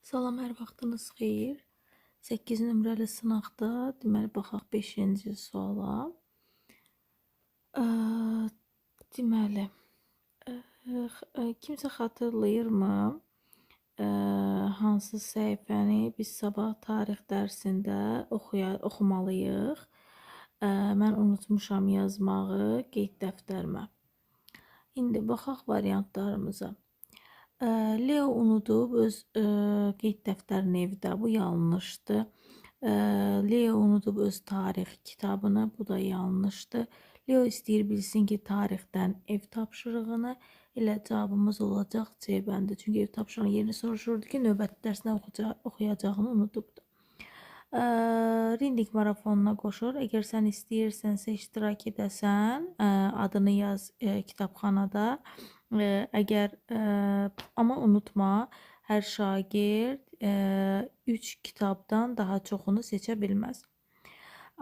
Salam, hər vaxtınız xeyir. 8 nömrəli sınaqda, deməli, baxaq 5-ci suala. Ə, deməli, kimsə xatırlayırmı? Hansı səhifəni biz sabah tarix dərsində oxumalıyıq? Mən unutmuşam yazmağı qeyd dəftərimə. İndi baxaq variantlarımıza. Leo unudub öz qeyd dəftərini evdə, bu yanlışdır. Leo unudub öz tarix kitabını, bu da yanlışdır. Leo istəyir bilsin ki, tarixdən ev tapşırığını, elə cavabımız olacaq C bəndi. Çünki ev tapşırığının yerini soruşurdu ki, növbəti dərsdə oxuyacağını unudubdur. Rindik marafonuna qoşur. Əgər sən istəyirsənsə iştirak edəsən, adını yaz kitabxanada. Amma unutma, hər şagird 3 kitabdan daha çoxunu seçə bilməz.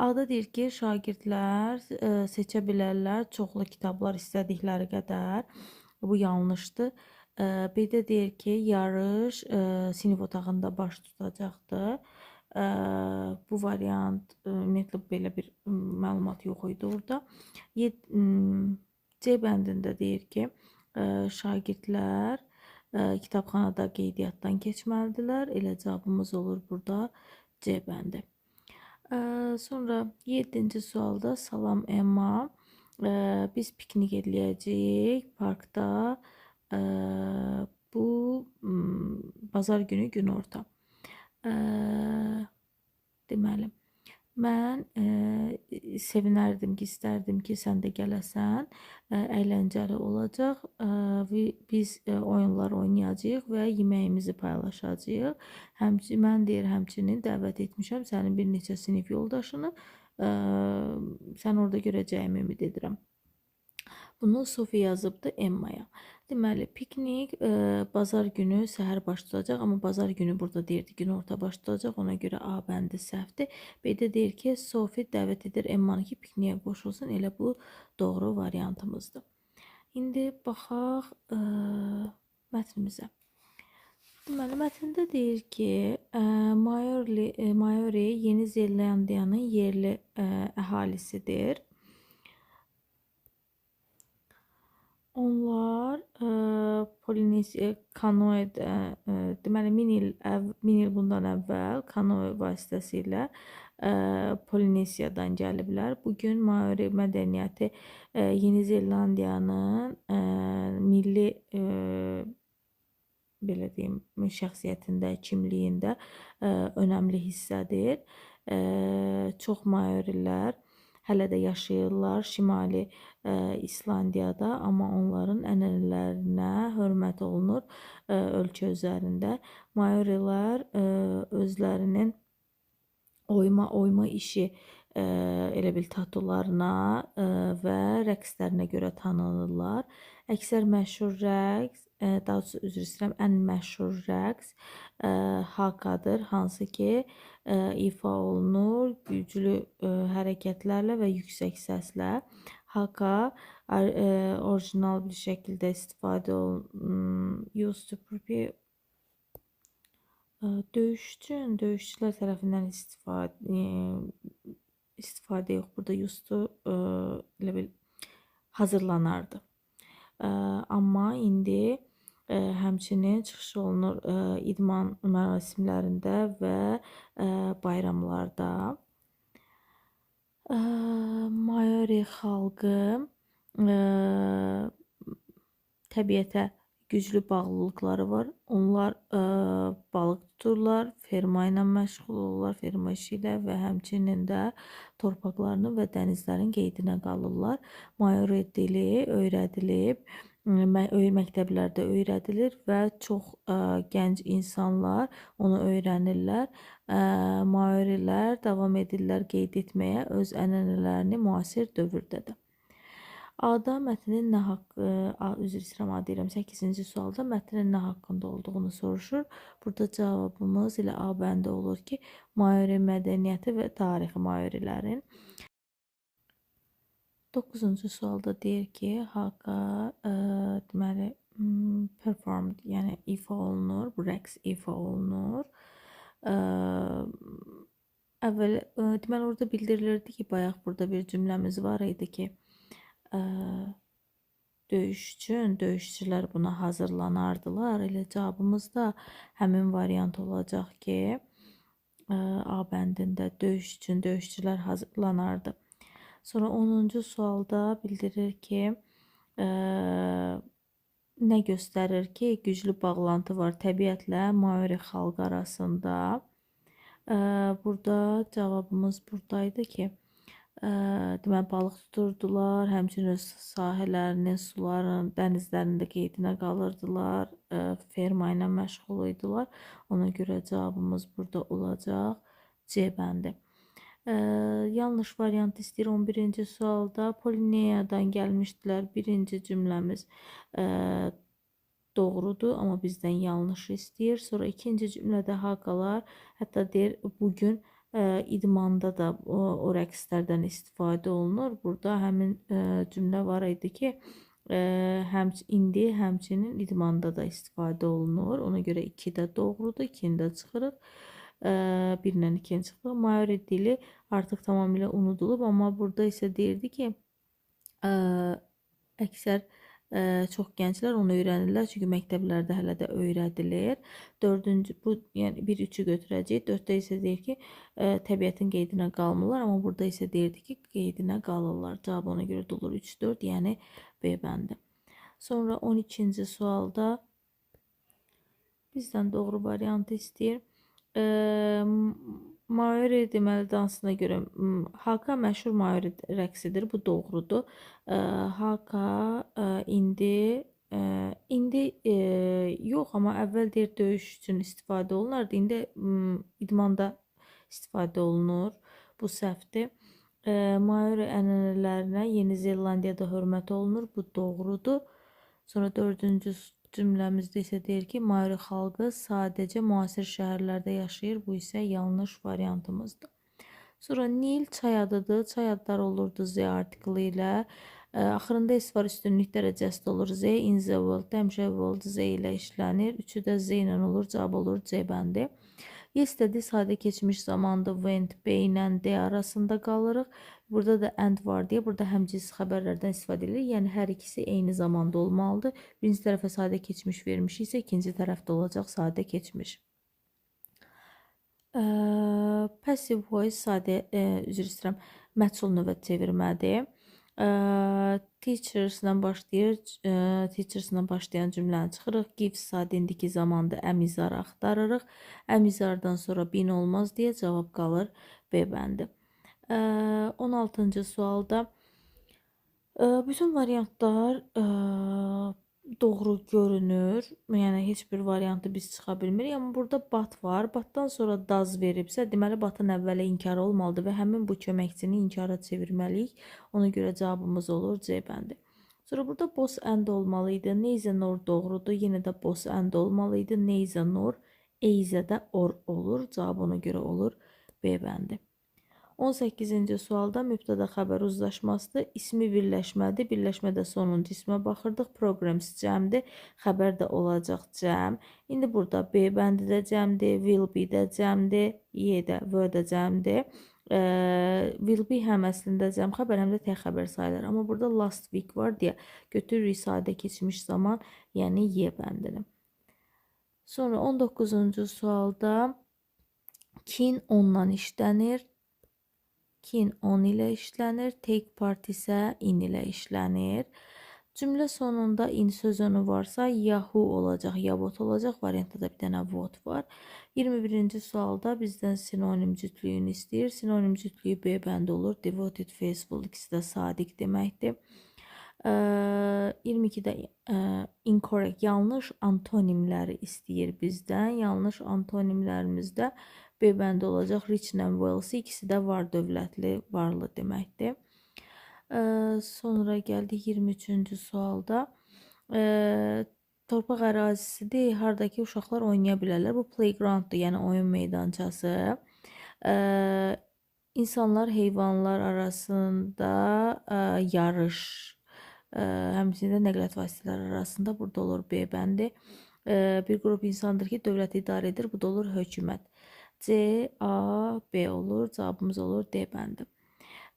Ağda deyir ki, şagirdlər seçə bilərlər çoxlu kitablar istədikləri qədər. Bu yanlışdır. Bir də deyir ki, yarış sinif otağında baş tutacaqdır. Bu variant ümumiyyətlə belə bir məlumat yox idi orada. C bəndində deyir ki, şagirdlər kitabxanada qeydiyyatdan keçməlidirlər. Elə cavabımız olur burada C bəndi. Sonra 7-ci sualda salam Emma. Biz piknik edəcəyik parkda. Bu bazar günü günorta. Deməli, mən sevinərdim ki, istərdim ki, sən də gələsən. Əyləncəli olacaq. Biz oyunlar oynayacağıq və yeməyimizi paylaşacağıq. Mən deyir, həmçinin dəvət etmişəm sənin bir neçə sinif yoldaşını. Sən orada görəcəyimi ümid edirəm. Bunu Sofi yazıbdı Emma'ya. Deməli, piknik bazar günü səhər baş tutacaq, amma bazar günü burada deyirdi günorta baş tutacaq, ona görə A bəndi səhvdir. Bir də deyir ki, Sofi dəvət edir Emmanı ki, pikniyə qoşulsun, elə bu doğru variantımızdır. İndi baxaq mətnimizə. Deməli, mətndə deyir ki, Maori Yeni Zelandiyanın yerli əhalisidir. Onlar kanoedə, deməli 1000 il bundan əvvəl kanoe vasitəsilə Polinesiyadan gəliblər. Bugün Maori mədəniyyəti Yeni Zelandiyanın milli belə deyim, şəxsiyyətində, kimliyində önəmli hissədir. Çox Maorilər hələ də yaşayırlar Şimali İslandiyada, amma onların ənənələrinə hörmət olunur ölkə üzərində. Maorilər özlərinin oyma işi elə bil tatularına və rəqslərinə görə tanınırlar. Əksər məşhur rəqs, daha doğrusu üzr istəyirəm, ən məşhur rəqs hakadır, hansı ki ifa olunur güclü hərəkətlərlə və yüksək səslə. Haka orijinal bir şəkildə istifadə olunur. Used to prepare döyüşçülər tərəfindən istifadə yox, burada used to elə bil hazırlanardı. Amma indi həmçinin çıxış olunur idman mərasimlərində və bayramlarda. Maori xalqı təbiətə güclü bağlılıqları var. Onlar balıq tuturlar, ferma ilə məşğul olurlar, ferma işi ilə və həmçinin də torpaqlarının və dənizlərin qeydinə qalırlar. Maori dili öyrədilib, məktəblərdə öyrədilir və çox gənc insanlar onu öyrənirlər. Maorilər davam edirlər qeyd etməyə öz ənənələrini müasir dövrdə də. A'da mətnin nə haqqı, üzr istəyirəm, A deyirəm, 8-ci sualda mətnin nə haqqında olduğunu soruşur. Burada cavabımız ilə A bəndi olur ki, Maori mədəniyyəti və tarixi Maorilərin. 9-cu sualda deyir ki, Haka deməli performed, yəni ifa olunur. Bu rəqs ifa olunur. Əvvəl deməli orada bildirilirdi ki, bayaq burada bir cümləmiz var idi ki, ə, döyüş üçün döyüşçülər buna hazırlanardılar. Elə cavabımız da həmin variant olacaq ki, A bəndində döyüş üçün döyüşçülər hazırlanardı. Sonra 10-cu sualda bildirir ki, nə göstərir ki, güclü bağlantı var təbiətlə Maori xalqı arasında. Burada cavabımız buradaydı ki, deməli balıq tuturdular, həmçinin öz sahələrinin, suların, dənizlərin də qeydinə qalırdılar, ferma ilə məşğul idilər. Ona görə cavabımız burada olacaq C bəndi. Yanlış variant istəyir 11-ci sualda. Polineyadan gəlmişdilər. Birinci cümləmiz doğrudur, amma bizdən yanlış istəyir. Sonra ikinci cümlədə haqalar, hətta deyir bugün idmanda da o rəqslərdən istifadə olunur. Burada həmin cümlə var idi ki, indi həmçinin idmanda da istifadə olunur. Ona görə 2 də doğrudur, 2-ni də çıxırıq. 1-lə 2-ni çıxırıq. Maori dili artıq tamamilə unudulub, amma burada isə deyirdi ki, əksər çox gənclər onu öyrənirlər, çünki məktəblərdə hələ də öyrədilir. 4-cü, bu yəni 1-3-ü götürəcəyik. 4-də isə deyir ki, təbiətin qeydinə qalmırlar, amma burada isə deyirdi ki, qeydinə qalırlar. Cavab ona görə də olur 3-4, yəni B bəndi. Sonra 12-ci sualda bizdən doğru variantı istəyir. Maori deməli dansına görə haka məşhur Maori rəqsidir. Bu doğrudur. Haka indi yox, amma əvvəl deyir döyüş üçün istifadə olunardı. İndi idmanda istifadə olunur. Bu səhvdir. Maori ənənələrinə Yeni Zelandiyada hörmət olunur. Bu doğrudur. Sonra 4-cü cümləmizdə isə deyir ki, Maori xalqı sadəcə müasir şəhərlərdə yaşayır. Bu isə yanlış variantımızdır. Sonra Nil çay adıdır. Çay adları olurdu Z artiklı ilə. Axırında S var, üstünlük dərəcəsi olur Z. In the world, həmişə world Z ilə işlənir. 3-ü də Z ilə olur. Cavab olur C bəndi. Yesterday sadə keçmiş zamanda went, B ilə D arasında qalırıq. Burada da and var deyə burada həmcins xəbərlərdən istifadə edilir. Yəni hər ikisi eyni zamanda olmalıdır. Birinci tərəfə sadə keçmiş vermişiksə, ikinci tərəfdə olacaq sadə keçmiş. Passive voice sadə, üzr istəyirəm, məchul növə çevirmədir. Teachers-la başlayır. Teachers-la başlayan cümləni çıxırıq. Gives sadə indiki zamanda əmizarı axtarırıq. Əmizardan sonra bin olmaz deyə cavab qalır B bəndi. 16-cı sualda bütün variantlar doğru görünür. Yəni heç bir variantı biz çıxa bilmirik. Amma burada bat var. Batdan sonra daz veribsə, deməli batın əvvələ inkarı olmalıdır və həmin bu köməkçini inkara çevirməliyik. Ona görə cavabımız olur C bəndi. Sonra burada boss and olmalı idi. Neyzə nor doğrudur. Yenə də boss and olmalı idi. Neyzə nor, eyzədə or olur. Cavab ona görə olur B bəndi. 18-ci sualda mübtəda xəbər uzlaşmasıdır. İsmi birləşmədir. Birləşmədə sonuncu ismə baxırdıq. Programs cəmdir. Xəbər də olacaq cəm. İndi burada B bəndi də cəmdir. Will be də cəmdir. Y də, V də cəmdir. Will be həm əslində cəm xəbər, həm də tək xəbər sayılır. Amma burada last week var deyə götürürük sadə keçmiş zaman, yəni Y bəndini. Sonra 19-cu sualda kin ondan işlənir. Kin on ilə işlənir, take part isə in ilə işlənir. Cümlə sonunda in sözünü varsa Yahoo olacaq, yabot olacaq. Variantda da bir dənə vot var. 21-ci sualda bizdən sinonim cütlüyünü istəyir. Sinonim cütlüyü B bəndi olur. Devoted, faithful ikisi də sadiq deməkdir. 22-də incorrect, yanlış antonimləri istəyir bizdən. Yanlış antonimlərimizdə B bəndi olacaq. Rich and wealthy ikisi də var dövlətli, varlı deməkdir. Sonra gəldik 23-cü sualda. Torpaq ərazisidir. Hardakı uşaqlar oynaya bilərlər. Bu playgrounddur, yəni oyun meydançası. İnsanlar heyvanlar arasında yarış Həmçinin də nəqliyyat vasitələri arasında burada olur B bəndi. Bir qrup insandır ki, dövlət idarə edir. Bu da olur hökumət. C, A, B olur. Cavabımız olur D bəndi.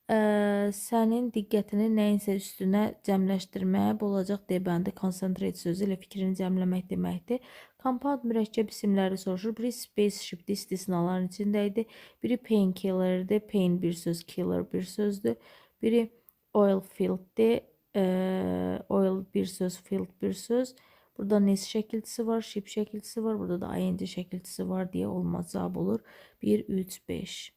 Sənin diqqətini nəyinsə üstünə cəmləşdirməyə bu olacaq D bəndi. Concentrate sözü ilə fikrini cəmləmək deməkdir. Compound mürəkkəb isimləri soruşur. Biri spaceship istisnaların içində idi. Biri painkiller'dir. Pain bir söz, killer bir sözdür. Biri oil field'dir. Oil bir söz, field bir söz. Burada nes şəkilçisi var, ship şəkilçisi var. Burada da ing şəkilçisi var deyə olmaz, cavab olur. 1, 3, 5.